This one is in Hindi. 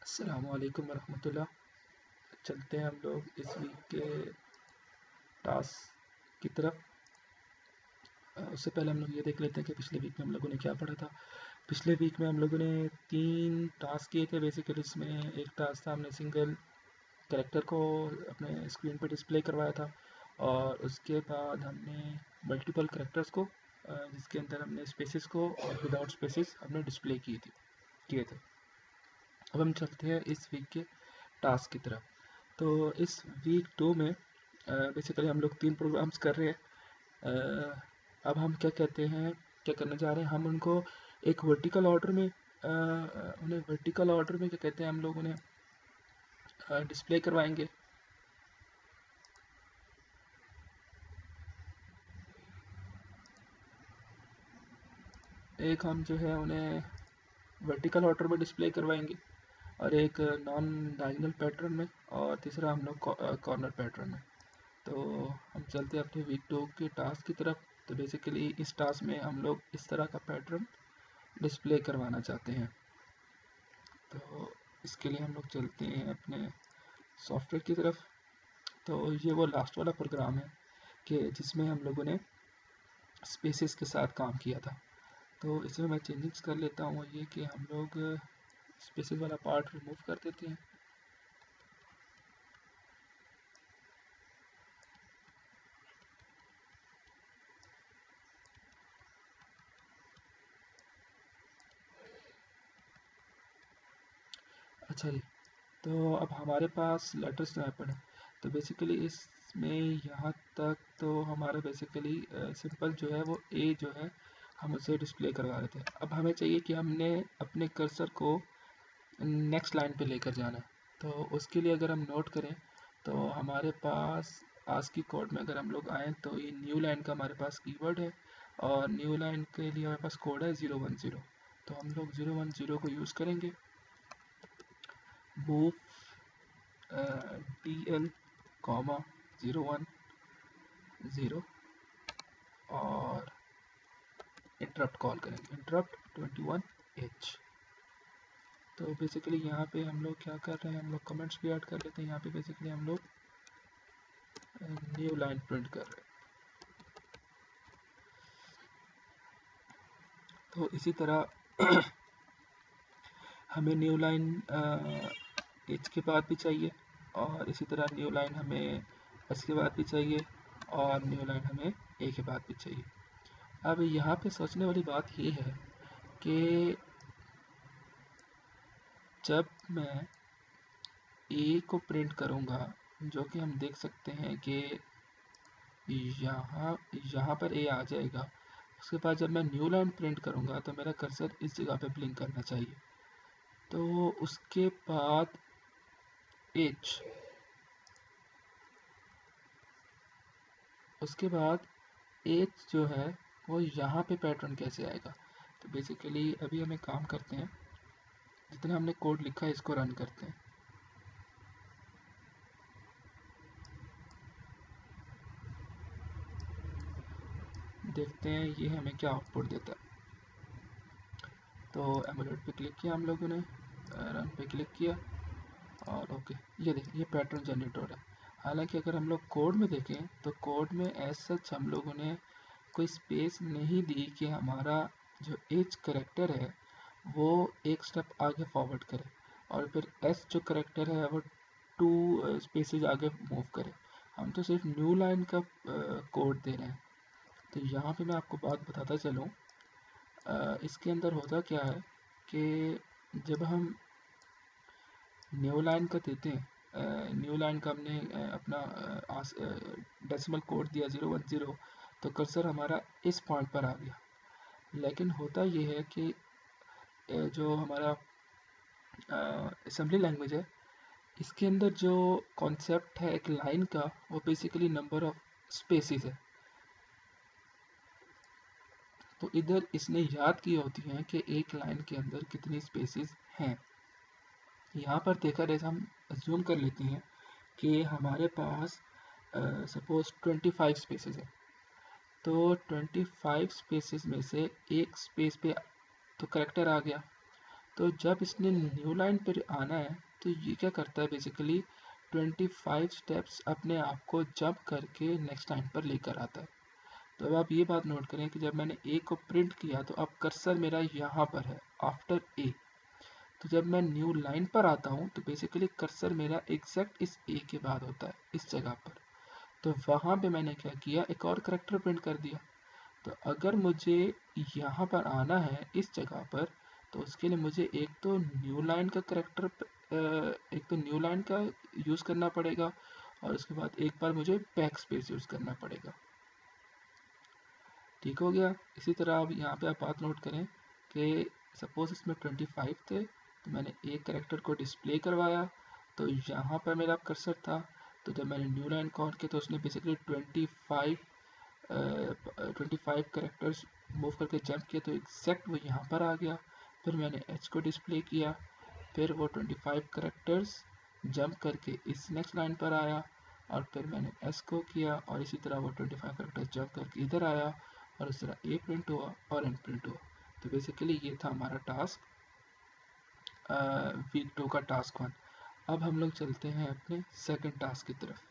अस्सलामुअलैकुम वरहमतुल्लाह। चलते हैं हम लोग इस वीक के टास्क की तरफ। उससे पहले हम लोग ये देख लेते हैं कि पिछले वीक में हम लोगों ने क्या पढ़ा था। पिछले वीक में हम लोगों ने 3 टास्क किए थे बेसिकली। इसमें एक टास्क था, हमने सिंगल कैरेक्टर को अपने स्क्रीन पर डिस्प्ले करवाया था, और उसके बाद हमने मल्टीपल कैरेक्टर्स को जिसके अंदर हमने स्पेसिस को और विदाउट स्पेसिस हमने डिस्प्ले किए थे। अब हम चलते हैं इस वीक के टास्क की तरफ। तो इस वीक 2 में बेसिकली हम लोग 3 प्रोग्राम्स कर रहे हैं। अब हम क्या कहते हैं, क्या करने जा रहे हैं, हम उनको एक वर्टिकल ऑर्डर में उन्हें वर्टिकल ऑर्डर में क्या कहते हैं, हम लोग उन्हें डिस्प्ले करवाएंगे। एक हम जो है उन्हें वर्टिकल ऑर्डर में डिस्प्ले करवाएंगे, और एक नॉन डायगोनल पैटर्न में, और तीसरा हम लोग कॉर्नर पैटर्न में। तो हम चलते हैं अपने वीक 2 के टास्क की तरफ। तो बेसिकली इस टास्क में हम लोग इस तरह का पैटर्न डिस्प्ले करवाना चाहते हैं। तो इसके लिए हम लोग चलते हैं अपने सॉफ्टवेयर की तरफ। तो ये वो लास्ट वाला प्रोग्राम है कि जिसमें हम लोगों ने स्पेसेस के साथ काम किया था। तो इसमें मैं चेंजेस कर लेता हूँ, ये कि हम लोग स्पेसेस वाला पार्ट रिमूव कर देते हैं। अच्छा जी, तो अब हमारे पास लेटर स्नैपर है। तो बेसिकली इसमें यहाँ तक तो हमारा बेसिकली सिंपल जो है वो ए जो है हम उसे डिस्प्ले करवा रहे थे। अब हमें चाहिए कि हमने अपने कर्सर को नेक्स्ट लाइन पे लेकर जाना है। तो उसके लिए अगर हम नोट करें तो हमारे पास आज की कोड में अगर हम लोग आएँ तो ये न्यू लाइन का हमारे पास कीवर्ड है, और न्यू लाइन के लिए हमारे पास कोड है 010। तो हम लोग 010 को यूज़ करेंगे। मूव DL, 010 और इंटरप्ट कॉल करेंगे, इंटरप्ट 21H। तो बेसिकली यहाँ पे हम लोग क्या कर रहे हैं, हम लोग कमेंट्स भी ऐड कर लेते हैं। यहाँ पे बेसिकली हम लोग न्यू लाइन प्रिंट कर रहे हैं। तो इसी तरह हमें न्यू लाइन H के बाद भी चाहिए, और इसी तरह न्यू लाइन हमें S के बाद भी चाहिए, और न्यू लाइन हमें A के बाद भी चाहिए। अब यहाँ पे सोचने वाली बात ये है कि जब मैं ए को प्रिंट करूँगा, जो कि हम देख सकते हैं कि यहाँ यहाँ पर ए आ जाएगा। उसके बाद जब मैं न्यू लाइन प्रिंट करूँगा तो मेरा कर्सर इस जगह पे ब्लिंक करना चाहिए। तो उसके बाद एच, उसके बाद एच जो है वो यहाँ पे पैटर्न कैसे आएगा। तो बेसिकली अभी हमें काम करते हैं, जितना हमने कोड लिखा है इसको रन करते हैं। देखते हैं ये हमें क्या आउटपुट देता है। तो एमुलेट पे क्लिक किया हम लोगों ने, रन पे क्लिक किया, और ओके, ये देखिए ये पैटर्न जनरेट हो रहा है। हालांकि अगर हम लोग कोड में देखें तो कोड में एज सच हम लोगों ने कोई स्पेस नहीं दी कि हमारा जो एज करेक्टर है वो एक स्टेप आगे फॉरवर्ड करे, और फिर एस जो करेक्टर है वो 2 स्पेसेस आगे मूव करे। हम तो सिर्फ न्यू लाइन का कोड दे रहे हैं। तो यहाँ पे मैं आपको बात बताता चलूँ, इसके अंदर होता क्या है कि जब हम न्यू लाइन का देते हैं, न्यू लाइन का हमने अपना डेसिमल कोड दिया 010, तो कर्सर हमारा इस पॉइंट पर आ गया। लेकिन होता ये है कि जो हमारा असेंबली लैंग्वेज है, इसके अंदर जो कॉन्सेप्ट है एक लाइन का, वो बेसिकली नंबर ऑफ स्पेसिस है। तो इधर इसने याद की होती है कि एक लाइन के अंदर कितनी स्पेसिस हैं। यहाँ पर देखा जैसे हम अज्यूम कर लेते हैं कि हमारे पास सपोज 25 स्पेसेस है। तो 25 स्पेसेस में से एक स्पेस पे तो करेक्टर आ गया, तो जब इसने न्यू लाइन पर आना है तो ये क्या करता है, बेसिकली 25 स्टेप्स अपने आप को जंप करके नेक्स्ट लाइन पर लेकर आता है। तो अब आप ये बात नोट करें कि जब मैंने ए को प्रिंट किया तो अब कर्सर मेरा यहाँ पर है आफ्टर ए। तो जब मैं न्यू लाइन पर आता हूँ तो बेसिकली कर्सर मेरा एग्जैक्ट इस ए के बाद होता है, इस जगह पर। तो वहाँ पे मैंने क्या किया, एक और करेक्टर प्रिंट कर दिया। तो अगर मुझे यहाँ पर आना है इस जगह पर, तो उसके लिए मुझे एक तो न्यू लाइन का करेक्टर एक तो न्यू लाइन का यूज़ करना पड़ेगा और उसके बाद एक बार मुझे बैक स्पेस यूज़ करना पड़ेगा। ठीक हो गया। इसी तरह अब यहाँ पे आप बात नोट करें कि सपोज इसमें 25 थे, तो मैंने एक करेक्टर को डिस्प्ले करवाया, तो यहाँ पर मेरा कर्सर था। तो जब मैंने न्यू लाइन काउंट किया तो उसने बेसिकली 25 करेक्टर्स मूव करके जंप किया, तो एग्जैक्ट वो यहाँ पर आ गया। फिर मैंने एच को डिस्प्ले किया, फिर वो 25 करेक्टर्स जंप करके इस नेक्स्ट लाइन पर आया, और फिर मैंने एस को किया और इसी तरह वो 25 करेक्टर्स जंप करके इधर आया और इस तरह ए प्रिंट हुआ और एन प्रिंट हुआ। तो बेसिकली ये था हमारा टास्क वीक 2 का टास्क 1। अब हम लोग चलते हैं अपने सेकंड टास्क की तरफ।